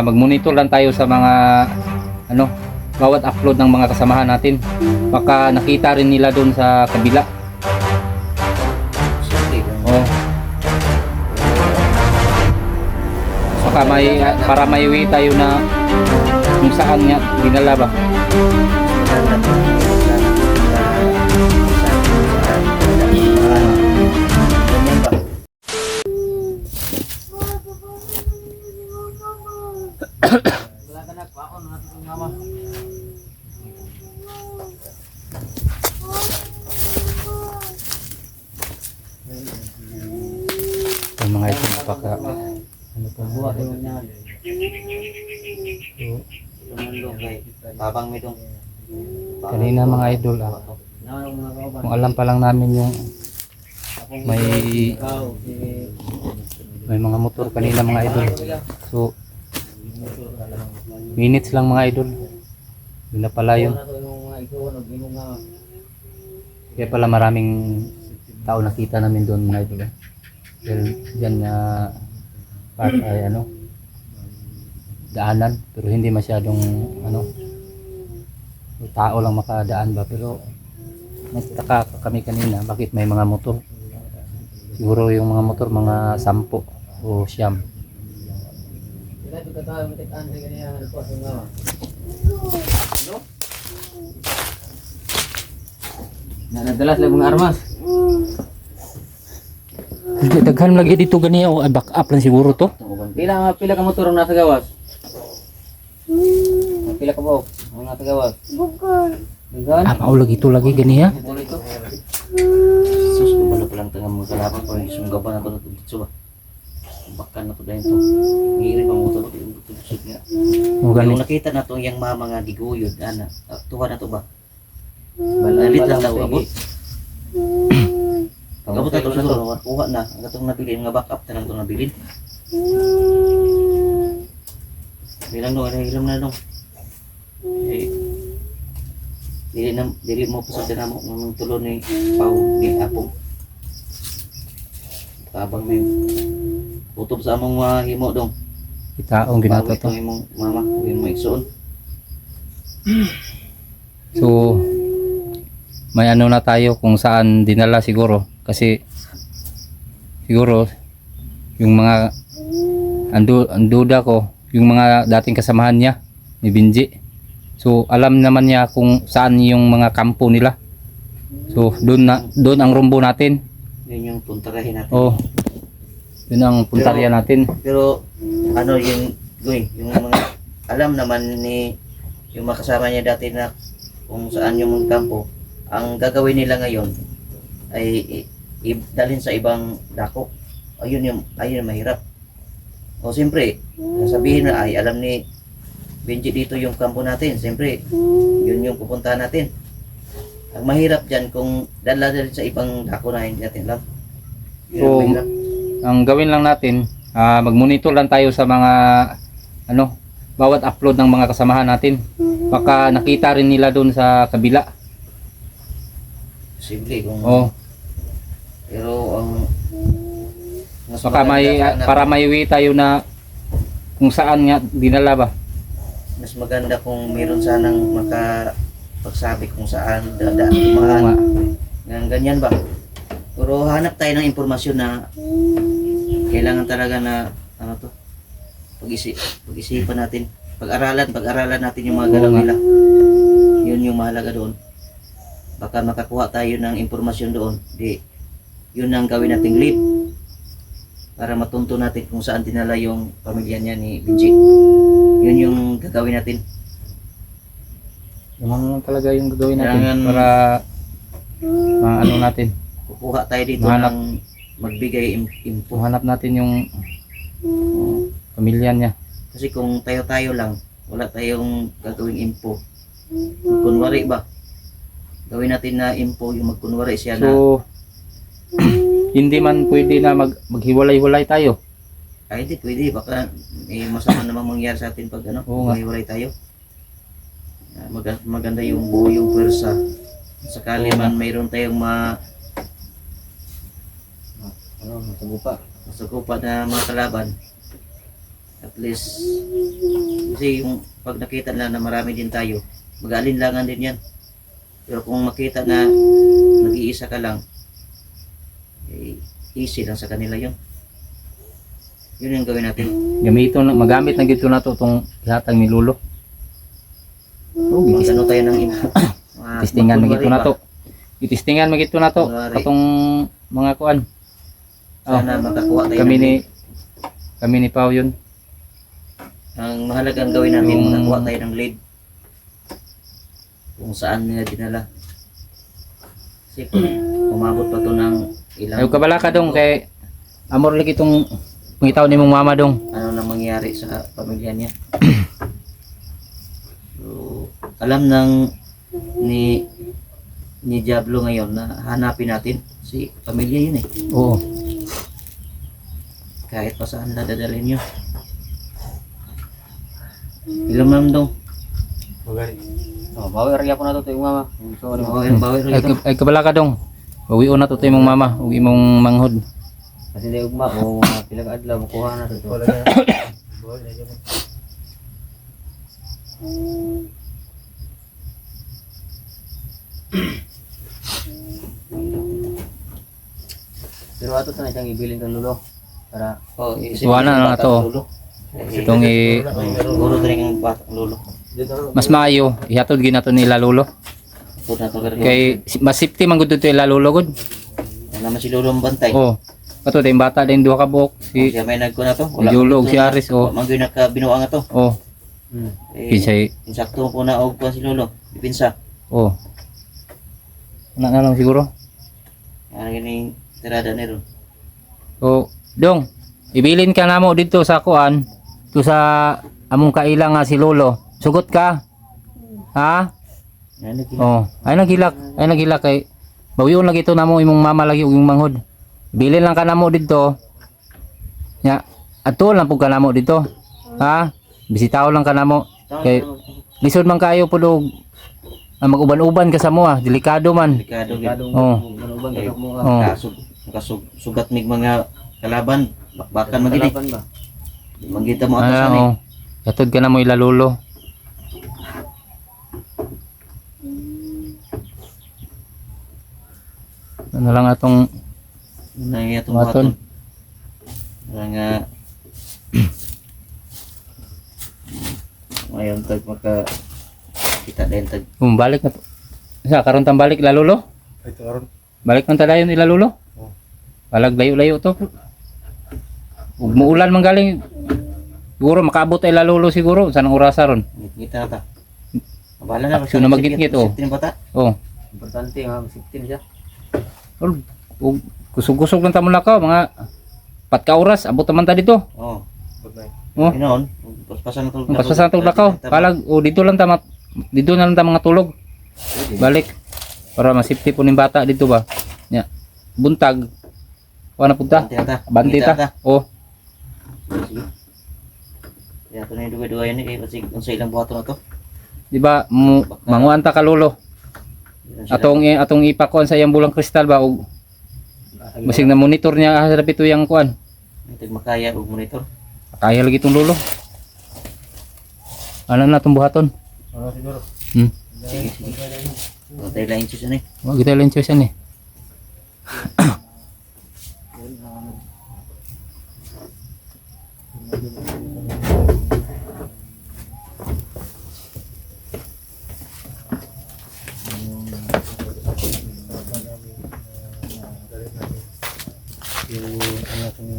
Mag-monitor lang tayo sa mga ano, bawat upload ng mga kasamahan natin. Baka nakita rin nila doon sa kabila. Oh. Baka para may way tayo na kung saan nga dinala ba. Yung mga ito napaka ano pa buha niya. Tabang medong Kanina mga idol kung alam pa lang namin yung may mga motor kanina mga idol. So minutes lang mga idol. Yun na pala yun. Kaya pala maraming tao nakita namin doon mga idol. Dahil dyan na part ay ano daanan pero hindi masyadong ano tao lang makadaan ba, pero nagtaka kami kanina bakit may mga motor. Siguro yung mga motor mga 10 o 9. nadalas lang mga armas. Daghan lagi dito ganiya o back up lang siguro to. Pila ka motor ang nasa gawas? Pila ka ba? Ang nasa gawas? Bukan. Maulag ito lagi ganiya. Sus, kumalo pa lang tanga mga kalaban ko. Sunggaban na ito dito ba? Bakan na ito dahil ito. Ngiri pa mo ito. Tusot nga. Kung nakita na ito yung mga giguyod, tuwa na ito ba? Balit lang daw abot. Abot na ito siguro. Kuha na. Ang itong nabilin. Mga backup na lang itong nabilin. Hilang dong. Hilang na dong. Dili mo pasod na mo ng tulo ni Pau ni Apong. Tabang may utob sa among himo dong. Itaong ginato to. Imong mama, imong igsoon. So may ano na tayo kung saan dinala siguro kasi siguro yung mga anduda ko yung mga dating kasamahan niya ni Binji. So alam naman niya kung saan yung mga kampo nila. So doon ang rumbo natin. Yun yung puntarahin natin. Oh. Yun ang puntarya natin. Pero ano yung mga alam naman ni yung mga kasama niya dati na kung saan yung kampo. Ang gagawin nila ngayon ay dalhin sa ibang dako. Ayun yung mahirap. O siyempre, sasabihin na ay alam ni Benji dito yung kampo natin. Siyempre, yun yung pupuntahan natin. Ang mahirap dyan kung dala sa ibang dako na hindi natin alam. So, ang gawin lang natin, mag-monitor lang tayo sa mga ano, bawat upload ng mga kasamahan natin. Baka nakita rin nila doon sa kabila. Simple kung pero ang baka para may way tayo na kung saan nga dinala ba. Mas maganda kung meron sanang makapagsabi kung saan dumaan. Ganyan ba? Pero hanap tayo ng impormasyon na kailangan talaga na pag-isipan natin. Pag-aralan natin yung mga galaw nila. Yun yung mahalaga doon. Baka makakuha tayo ng impormasyon doon. Yun ang gawin nating lead. Para matunto natin kung saan dinala yung pamilya niya ni Benji. Yun yung gagawin natin. Yung talaga yung gagawin natin para ano natin. Kukuha tayo dito ng magbigay info. Hanap natin yung pamilya niya. Kasi kung tayo lang, wala tayong gagawing info. Kunwari ba? Gawin natin na info yung magkunwari siya na. So, hindi man pwede na maghiwalay-hiwalay tayo. Ay, hindi pwede. Baka may masama namang mangyari sa atin pag maghiwalay tayo. Maganda yung buo yung pwersa. Sakali man mayroon tayong masagupa na mga kalaban, At least, kasi yung pag nakita na marami din tayo, mag-aalinlangan din yan. Pero kung makita na nag-iisa ka lang, eh, easy lang sa kanila yun. Yun yung gawin natin. Magamit na gito na to itong ihatag ni Lolo. Oh, Mag-ano tayo ng Itistingan magito na to. Itistingan magito na to. Kunwari. Katong mga kuan. Sana makakuha tayo Kami ng lead. ni Pao yun. Ang mahalagang gawin natin, Yung- makakuha tayo ng lead. Kung saan nila dinala. Kasi kung umabot pa to ng ilang... Ayaw kabala ka dong kay amor lagi itong pangitaw ni mong mama dong. Ano na mangyari sa pamilya niya. So, alam ni Diablo ngayon na hanapin natin si pamilya yun eh. Oo. Kahit pa saan na dadalhin yun. Ilang naman daw. Oh, bawi rin ako na to yung mama. Sorry mo. Oo, yung bawi rin ito. Ay kabala ka dong. Uwi na to tayo mong mama. Uwi mong manghod. Kasi di ugma o pilang adlaw makuha na to. Pero ato na siyang ibilin kang lulo para Oh, Wala na nga to. Itong Siguro rin ang batang lolo. mas maayo. Ihatod ginato nila Lolo. Put na to Kay mas safety man gud to ila Lolo gud. naman si lolo ang bantay. Oh. Kato tayong bata din duha ka buok. Si Siya may nagko na to. Julo og si Aris oh. Magyo nakabinuang na to. Oh. Eh, Kinsay insakto po na og si lolo. Ipinsa. oh. Na lang siguro. Ano ganing tirada nero. So, dong, ibilin ka namo dito sa kuan, to sa among kaila nga si Lolo. Sugot ka. Ha? Ano ki? Oh, ay naghilak kay bawion lagi ito namo imong mama lagi ug imong manghod. Ibilin lang ka namo dito. Nya, ato lang pug ka namo dito. Ha? Bisitaw lang ka namo. Kay lisod man kayo pud og mag-uban-uban ka sa mo delikado man. Delikado gid. kadong Oh. manuban ka mo Oh. Sugat mig mga kalaban. Bakbakan magidi. kalaban ba? Mangita mo ato Ano sa lang ni. oh. Katod ka namo ila Lolo. Ano lang atong Nang atong Buhaton. buhaton. Nga ngayon tag maka kita din tag balik na to. Sa karon tang balik ila Lolo? Ito aron. Balik man tadayon ila Lolo? Oh. Palag layo-layo to. Ug muulan man galing. Siguro makaabot ila Lolo siguro sa nang orasa ron. ngita ta. Abala na Aksyon na magit-ngit, oh. Siptin bata. Oh. Importante nga safety siya. Ug kusog-kusog lang ta mo lakaw mga 4 ka oras abot man ta dito. Oh. Oh. Inoon, paspasan to. Paspasan tog lakaw. Palag dito lang ta dito na lang ta mga tulog. Balik para ma-safety po ning bata dito ba. Nya. Buntag. Wala punta. Banti ta. Oh. Ya to na yung duwa-duwa yan kay kasi unsa ilang buhaton na to. Di ba manguan ta ka Lolo. Atong ipakon sa iyang bulang kristal ba og basig na monitor niya sa dapit yang kuan. Tig makaya og monitor. Kaya lagi itong Lolo. Ano na itong buhaton? Ano siguro? Sige, sige. O, tayo lang inches ano eh. Wag kita lang choice yan eh. Yung ano kung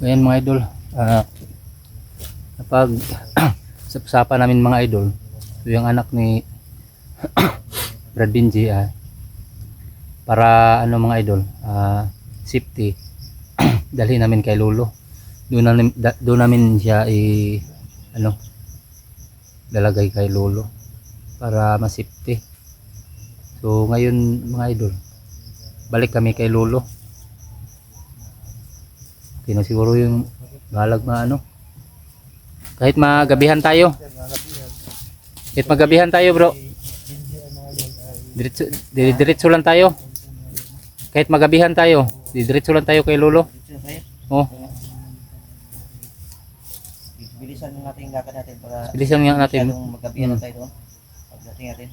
Ayan mga idol. Napag sa usapan namin mga idol, ito yung anak ni Brad Benji para ano mga idol, safety dalhin namin kay Lolo. Doon namin siya lalagay kay Lolo para ma-safety. So ngayon mga idol, balik kami kay Lolo. Okay na siguro yung galag na ano. Kahit magabihan tayo. Kahit magabihan tayo bro. Hindi ano yun ay Diretso lang tayo. Kahit magabihan tayo, diretso lang tayo kay Lolo. Dito tayo. Oh, Bilisan natin yung lakad natin para bilisan nga natin. masyadong magkabihan na tayo doon. Pagdating natin.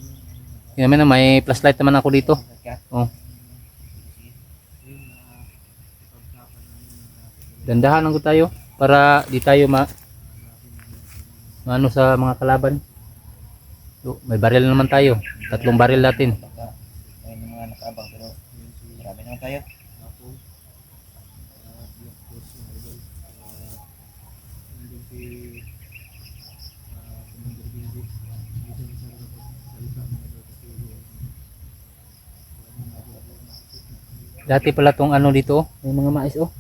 Yan naman, may flashlight naman ako dito. Ka. Oh. Dandahan lang ko tayo para di tayo maano sa mga kalaban. So, may baril naman tayo. 3 baril natin. Baka may mga nakaabang pero marami naman tayo. Dati pala tong ano dito, may mga mais oh.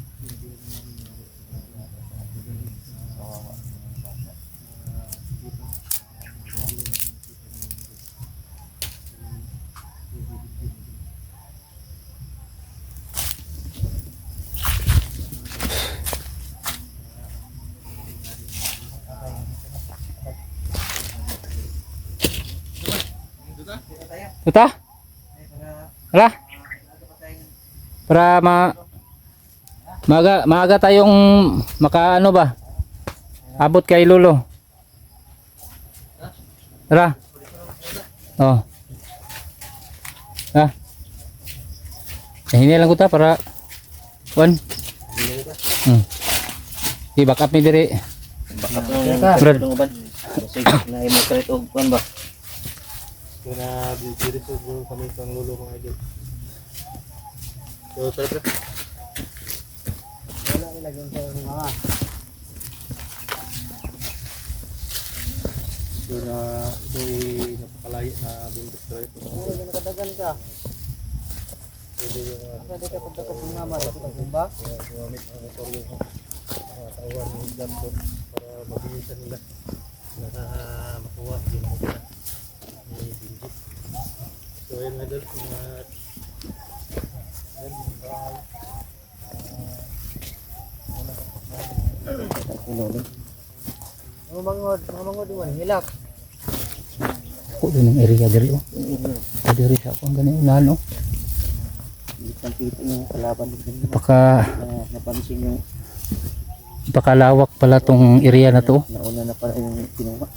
Tuta? Hala? Para maaga tayong makaano ba? Abot kay Lolo. Tara. Oh. Ah. Hini lang ko ta para kuan. Di back up ni diri. Baka nung Brad. uban. Sige, na imo kalit og kuan ba? Kaya na diretso doon kami kang Lolo mga idol. So, tara. Wala ilagyan sa mga. So na ito'y napakalayo na bundok to ito. Puro na nakadagan ka. Pwede yung Asa di ka punta ka bunga ma, ba? kaya gumamit ang motor yung mga tawar ng dam doon para mabilisan nila na makuha yung motor ni Benji. So ayun mga idol, mga Mga mangod duman hilak. Ako din ang area diri oh. Diri sa akong ganun ulan oh. Kitang-kita yung kalaban din. Napansin yung Pakalawak pala tong area na to. nauna na pala yung kinuha.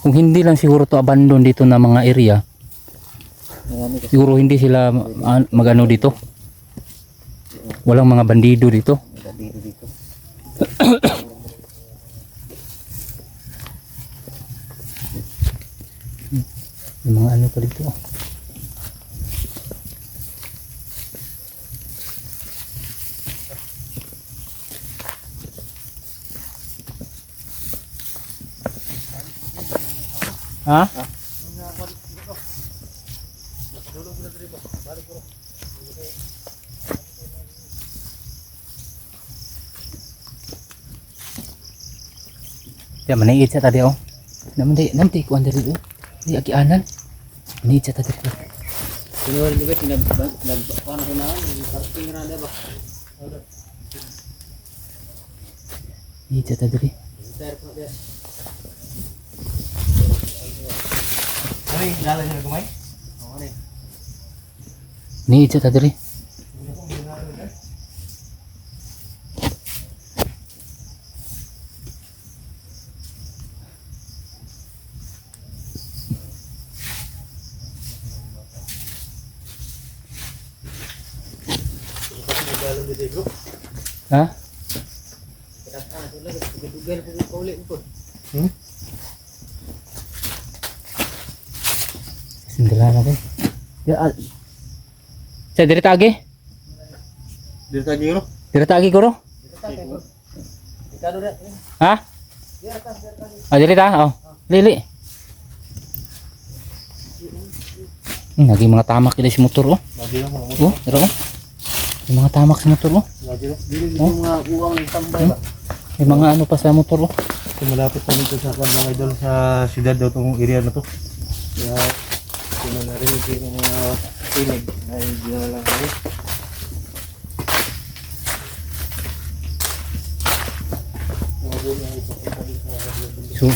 Kung hindi lang siguro to abandon dito na mga area, Marami kasi siguro hindi sila magano dito. Walang mga bandido dito. dito dito. Yung mga ano pa dito. Ha? Ya maniit sa tadi oh. Namti ko andari oh. Di agianan. Maniit sa tadi. Sinuwar di ba sinabban paano ko na parking ra ba? Maniit sa tadi. Sir po dia. ay, lala niyo kumay? Oo ni. Maniit sa tadi. Ha? Dugal po pauli po. Sindala na ko. Ya. Sa diri tagi? Dito tayo yun. Diri tagi ko ro? Ikado ra. Ha? Ah, diri ta? Oh. Lili. Naging mga tamak kila si motor oh. Lagi lang mo. Oh, tara oh. Yung mga tamak sa motor oh. Lagi lang. Dili mga uwang ng tambay ba. May mga ano pa sa motor oh. So, malapit na dito sa kwan mga idol sa siyudad daw itong area na to. Kaya sino na rin yung mga tinig na hindi na lang kami. So,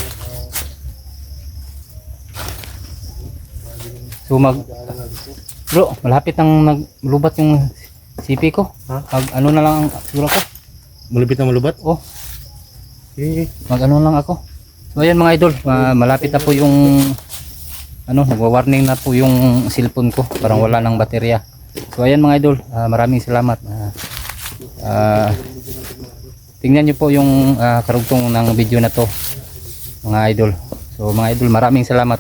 so Bro, malapit nang naglubat yung CP ko. Ha? Mag ano na lang siguro ako. Malapit na malubat? Oh, Okay. mag ano lang ako. So ayan mga idol, malapit na po yung ano, nagwa-warning na po yung cellphone ko. Parang wala nang baterya. So ayan mga idol, maraming salamat. Tingnan nyo po yung karugtong ng video na to mga idol. So mga idol, maraming salamat.